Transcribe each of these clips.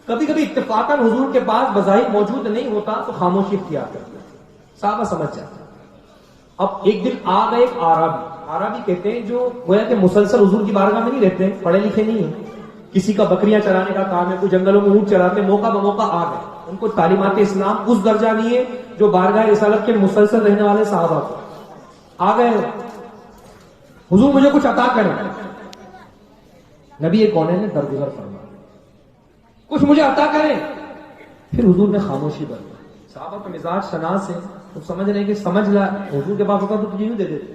کبھی کبھی اتفاقاً حضور کے پاس بظاہر موجود نہیں ہوتا تو خاموشی اختیار کرتے، صحابہ سمجھ جاتے۔ اب ایک دن آ گئے ایک عربی کہتے ہیں جو گویا کہ مسلسل حضور کی بارگاہ میں نہیں رہتے، پڑھے لکھے نہیں ہیں، کسی کا بکریاں چرانے کا کام ہے، کوئی جنگلوں میں اونٹ چراتے، موقع بموقع آ گئے، ان کو تعلیمات اسلام اس درجہ نہیں ہے جو بارگاہ رسالت کے مسلسل رہنے والے صحابہ کو۔ آ گئے، حضور مجھے کچھ عطا کریں۔ نبی کونین نے درگزر فرمایا کچھ مجھے عطا کریں۔ پھر حضور نے خاموشی برتی۔ صحابہ کا مزاج شناس ہے، تو سمجھ رہے ہیں کہ سمجھ لا، حضور کے پاس ہوتا تو تجھے نہیں دے دیتے،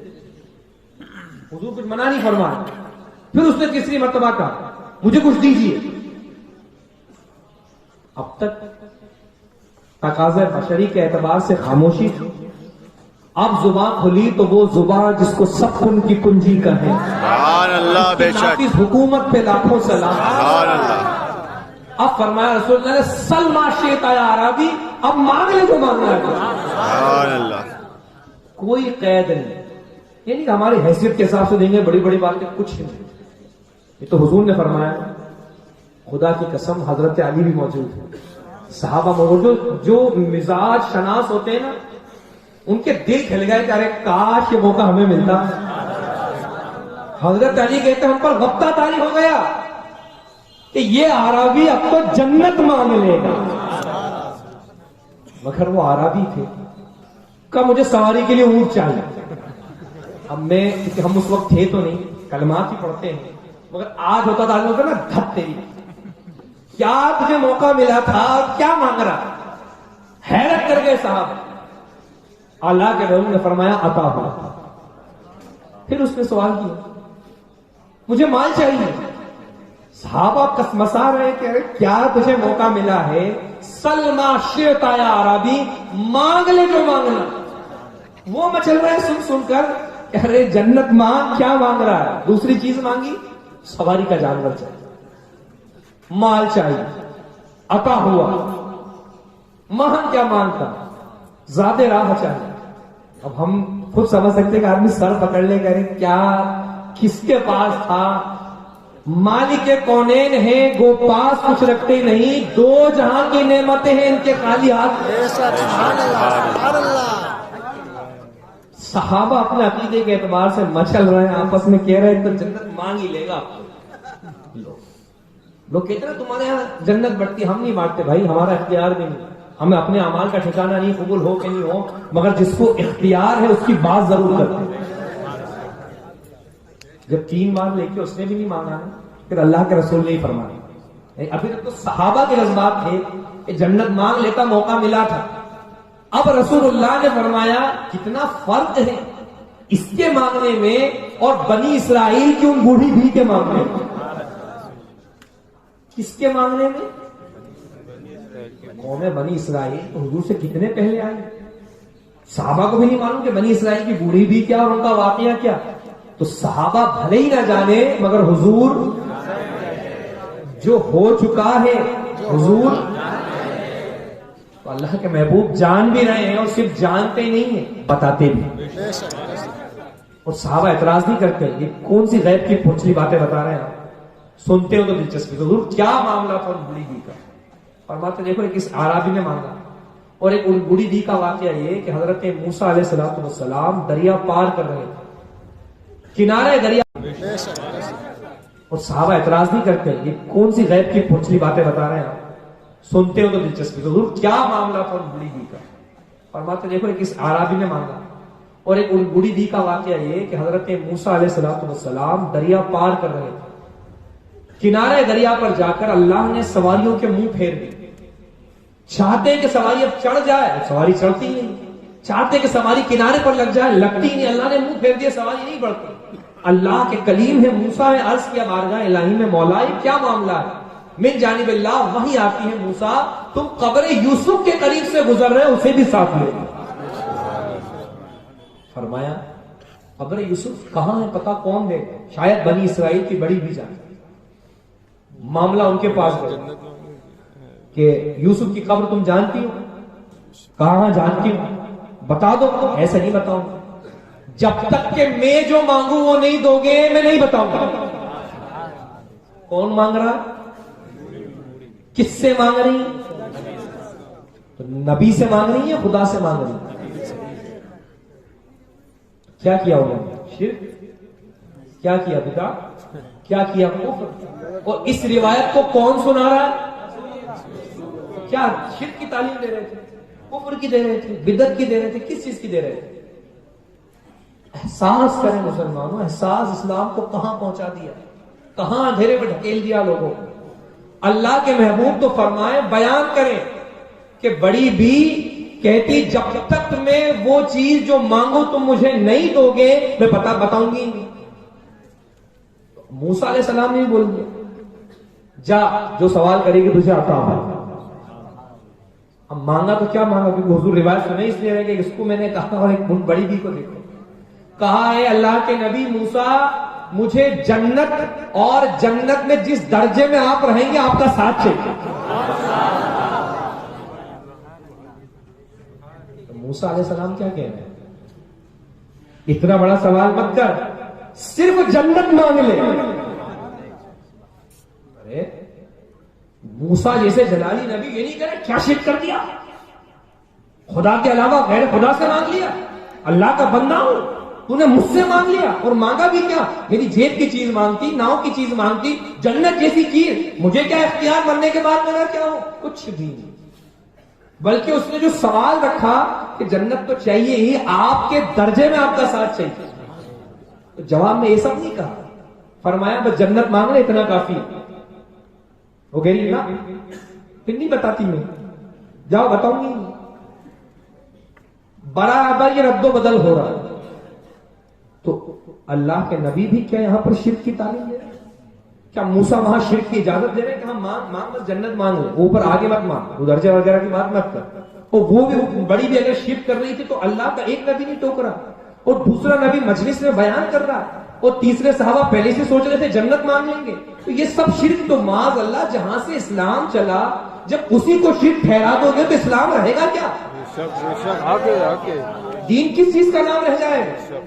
حضور کچھ منع نہیں فرمایا۔ پھر اس نے تیسری مرتبہ کہا مجھے کچھ دیجیے۔ اب تک تقاضا بشری کے اعتبار سے خاموشی تھی، اب زبان کھلی تو وہ زبان جس کو سب کن کی کنجی کا ہے، سبحان اللہ، بے شک حکومت پہ لاکھوں سلام۔ سبحان اللہ۔ اب فرمایا رسول اللہ نے سل ما شئت یا عربی، اب مانگ لے جو مانگنا ہے۔ سبحان اللہ۔ کوئی قید نہیں، یعنی کہ ہماری حیثیت کے حساب سے دیں گے، بڑی بڑی باتیں کچھ نہیں۔ یہ تو حضور نے فرمایا، خدا کی قسم حضرت علی بھی موجود ہے، صحابہ موجود، جو مزاج شناس ہوتے ہیں نا، ان کے دل کھل گئے کہ ارے کاش یہ موقع ہمیں ملتا۔ حضرت علی کہتے ہیں ہم پر غبطہ طاری ہو گیا کہ یہ عربی اب تو جنت مانگ لے گا، مگر وہ عربی تھے کہ مجھے سواری کے لیے اونٹ چاہیے۔ اب میں، کیونکہ ہم اس وقت تھے تو نہیں، کلمات ہی پڑھتے ہیں، مگر آج ہوتا تھا نا دھت تیری، کیا تجھے موقع ملا تھا، کیا مانگ رہا؟ حیرت کر گئے صاحب۔ اللہ کے رسول نے فرمایا عطا ہوا۔ پھر اس نے سوال کیا مجھے مال چاہیے۔ صحابہ کسمسا رہے کہ ارے کیا تجھے موقع ملا ہے، سل ما شئت یا عربی، مانگ لے جو مانگنا۔ وہ مچل رہے سن سن کر کہ ارے جنت مانگ، کیا مانگ رہا ہے؟ دوسری چیز مانگی، سواری کا جانور چاہیے، مال چاہیے، عطا ہوا۔ مہن کیا مانگتا؟ زیادہ راہ چاہیے۔ اب ہم خود سمجھ سکتے کہ آدمی سر پکڑ لے کرے کیا کس کے پاس تھا؟ مالک کونین ہیں، گو پاس کچھ رکھتے نہیں، دو جہاں کی نعمتیں ہیں ان کے خالی ہاتھ۔ صحابہ اپنے عقیدے کے اعتبار سے مچل رہے ہیں، آپس میں کہہ رہے ہیں تو جنت مانگ ہی لے گا۔ لوگ کہتے ہیں تمہارے یہاں جنت بڑھتی، ہم نہیں بانٹتے بھائی، ہمارا اختیار بھی نہیں، ہمیں اپنے اعمال کا ٹھکانہ نہیں، قبول ہو کہ نہیں ہو، مگر جس کو اختیار ہے اس کی بات ضرور کرتے ہیں۔ جب 3 بار لے کے اس نے بھی نہیں مانگا ہے، پھر اللہ کے رسول نے ہی فرمایا۔ ابھی تک تو صحابہ کے جذبات تھے کہ جنت مانگ لیتا، موقع ملا تھا۔ اب رسول اللہ نے فرمایا کتنا فرق ہے اس کے مانگنے میں اور بنی اسرائیل کی ان بوڑھی بھی کے مانگنے میں۔ کس کے مانگنے میں؟ قوم بنی اسرائیل تو حضور سے کتنے پہلے آئے، صحابہ کو بھی نہیں معلوم کہ بنی اسرائیل کی بوڑھی بھی کیا اور ان کا واقعہ کیا، تو صحابہ بھلے ہی نہ جانے مگر حضور جو ہو چکا ہے، حضور تو اللہ کے محبوب جان بھی رہے ہیں، اور صرف جانتے نہیں ہیں بتاتے بھی۔ اور صحابہ اعتراض نہیں کرتے، یہ کون سی غیب کی پوچھلی باتیں بتا رہے ہیں آپ؟ سنتے ہو تو دلچسپی، حضور کیا معاملہ تھا ان بوڑھی دی کا؟ فرماتے دیکھو ایک اس عربی نے مانگا، اور ایک ان بوڑھی دی کا واقعہ یہ کہ حضرت موسیٰ علیہ السلام دریا پار کر رہے تھے، کنارے دریا، اور صحابہ اعتراض نہیں کرتے، یہ کون سی غیب کی پوچھلی باتیں بتا رہے ہیں آپ؟ سنتے ہو تو دلچسپی، حضور کیا معاملہ تھا ان بوڑھی دی کا؟ فرماتے دیکھو ایک اس عربی نے مانگا، اور ایک ان بوڑھی دی کا واقعہ یہ کہ حضرت موسیٰ علیہ السلام دریا پار کر رہے تھے، کنارے دریا پر جا کر اللہ نے سواریوں کے منہ پھیر دی، چاہتے کہ سواری اب چڑھ جائے، سواری چڑھتی نہیں، چاہتے کہ سواری کنارے پر لگ جائے، لگتی نہیں، اللہ نے منہ پھیر دیا، سواری نہیں بڑھتی۔ اللہ کے کلیم ہے موسیٰ نے عرض کیا بارگاہ الہی میں، مولا یہ کیا معاملہ ہے؟ من جانب اللہ وحی آتی ہے، موسیٰ تم قبر یوسف کے قریب سے گزر رہے، اسے بھی ساتھ لے۔ فرمایا قبر یوسف کہاں ہے، پتہ کون دے، شاید بنی اسرائیل کی بڑی بھی جان۔ معاملہ ان کے پاس گیا کہ یوسف کی قبر تم جانتی ہو؟ کہاں جانتی ہو، بتا دو۔ ایسا نہیں بتاؤں، جب تک کہ میں جو مانگوں وہ نہیں دو گے میں نہیں بتاؤں گا۔ کون مانگ رہا؟ کس سے مانگ رہی ہیں؟ تو نبی سے مانگ رہی ہیں یا خدا سے مانگ رہی ہیں؟ کیا کیا انہوں نے؟ شرک کیا کیا بیٹا؟ کیا کیا کفر؟ اور اس روایت کو کون سنا رہا ہے؟ کیا شرک کی تعلیم دے رہے تھے، کفر کی دے رہے تھے، بدعت کی دے رہے تھے، کس چیز کی دے رہے تھے؟ احساس کریں مسلمانوں، احساس اسلام کو کہاں پہنچا دیا، کہاں اندھیرے میں ڈھکیل دیا لوگوں کو۔ اللہ کے محبوب تو فرمائے، بیان کریں کہ بڑی بھی کہتی جب تک میں وہ چیز جو مانگو تم مجھے نہیں دو گے میں بتاؤں گی نہیں۔ موسیٰ علیہ السلام نے بول دیا جا جو سوال کرے گی تجھے عطا ہوگا۔ اب مانگا تو کیا مانگا، کیونکہ حضور روایت سنے اس لیے رہے کہ اس کو میں نے کہا، اور ایک بڑی بھی کو دیکھو، کہا ہے اللہ کے نبی موسیٰ مجھے جنت اور جنت میں جس درجے میں آپ رہیں گے آپ کا ساتھ چاہیے۔ موسیٰ علیہ السلام کیا کہہ رہے ہیں؟ اتنا بڑا سوال مت کر، صرف جنت مانگ لے۔ ارے موسیٰ جیسے جلالی نبی یہ نہیں کرے کیا شرک کر دیا، خدا کے علاوہ غیر خدا سے مانگ لیا، اللہ کا بندہ ہوں تو نے مجھ سے مانگ لیا، اور مانگا بھی کیا؟ میری جیب کی چیز مانگتی، ناؤ کی چیز مانگتی، جنت جیسی چیز مجھے کیا اختیار مرنے کے بعد میرا کیا ہو؟ کچھ بھی نہیں۔ بلکہ اس نے جو سوال رکھا کہ جنت تو چاہیے ہی، آپ کے درجے میں آپ کا ساتھ چاہیے، تو جواب میں یہ سب نہیں کہا، فرمایا بس جنت مانگ لے اتنا کافی ہے۔ وہ کہہ رہی نا پھر نہیں بتاتی میں، جاؤ بتاؤں گی، برابر یہ رد و بدل ہو رہا ہے۔ تو اللہ کے نبی بھی کیا یہاں پر شرک کی تعلیم دے رہے ہیں؟ کیا موسیٰ وہاں شرک کی اجازت دے رہے ہیں کہ ہم مانگ بس جنت مانگ لیں، اوپر آگے مت مانگ، درجہ وغیرہ کی بات مت کر۔ اور وہ بھی بڑی بھی اگر شرک کر رہی تھی تو اللہ کا ایک نبی نہیں ٹوک رہا، اور دوسرا نبی مجلس میں بیان کر رہا، اور تیسرے صحابہ پہلے سے سوچ رہے تھے جنت مانگ لیں گے۔ تو یہ سب شرک تو معاذ اللہ جہاں سے اسلام چلا، جب اسی کو شرک ٹھہرا دو گے تو اسلام رہے گا کیا؟ دین کس چیز کا نام رہ جائے گا؟